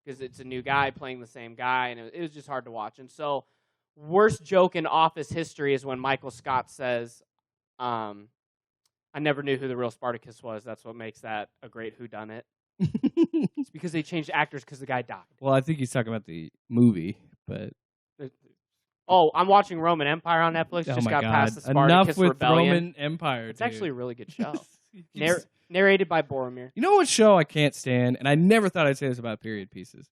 because it's a new guy playing the same guy, and it was just hard to watch. And so, worst joke in Office history is when Michael Scott says, "I never knew who the real Spartacus was. That's what makes that a great whodunit." It's because they changed actors because the guy died. Well, I think he's talking about the movie, but I'm watching Roman Empire on Netflix. Just got past the Spartacus Enough with Rebellion. Roman Empire. It's actually a really good show. Narrated by Boromir. You know what show I can't stand, and I never thought I'd say this about period pieces.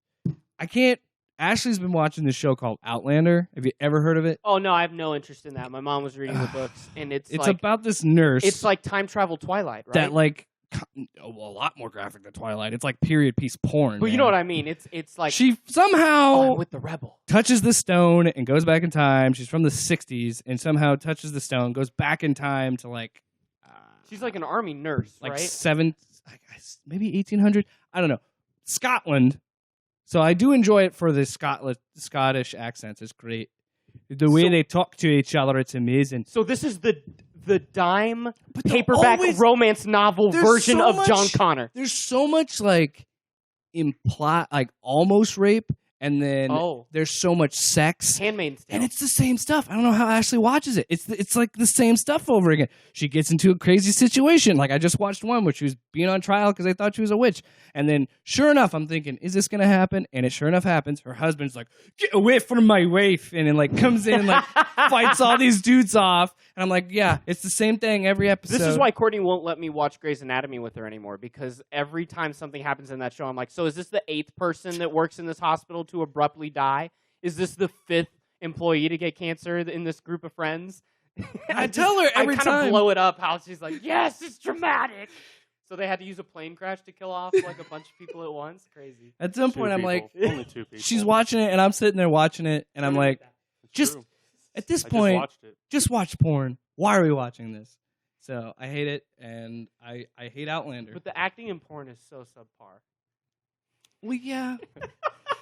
I can't. Ashley's been watching this show called Outlander. Have you ever heard of it? Oh no, I have no interest in that. My mom was reading the books, and it's like, about this nurse. It's like time travel Twilight, right? That a lot more graphic than Twilight. It's like period piece porn. But you know what I mean? It's like she somehow with the rebel touches the stone and goes back in time. She's from the 60s and somehow touches the stone, goes back in time to like. She's like an army nurse, like right? Maybe 1800. I don't know. Scotland. So I do enjoy it for the Scottish accents. It's great. The way they talk to each other, it's amazing. So this is the dime paperback romance novel version of John Connor. There's so much like almost rape, and then there's so much sex. Handmaid's Tale. And it's the same stuff. I don't know how Ashley watches it. It's like the same stuff over again. She gets into a crazy situation. Like I just watched one where she was being on trial because they thought she was a witch. And then sure enough, I'm thinking, is this going to happen? And it sure enough happens. Her husband's like, get away from my wife. And then like comes in and like fights all these dudes off. And I'm like, yeah, it's the same thing every episode. This is why Courtney won't let me watch Grey's Anatomy with her anymore, because every time something happens in that show, I'm like, so is this the 8th person that works in this hospital to abruptly die? Is this the 5th employee to get cancer in this group of friends? I tell her every time. I kind of blow it up how she's like, yes, it's dramatic. So they had to use a plane crash to kill off like a bunch of people at once? Crazy. At some point, I'm like, only 2 people. She's watching it, and I'm sitting there watching it, and I'm like, at this point, just watch porn. Why are we watching this? So I hate it, and I hate Outlander. But the acting in porn is so subpar. Well, yeah.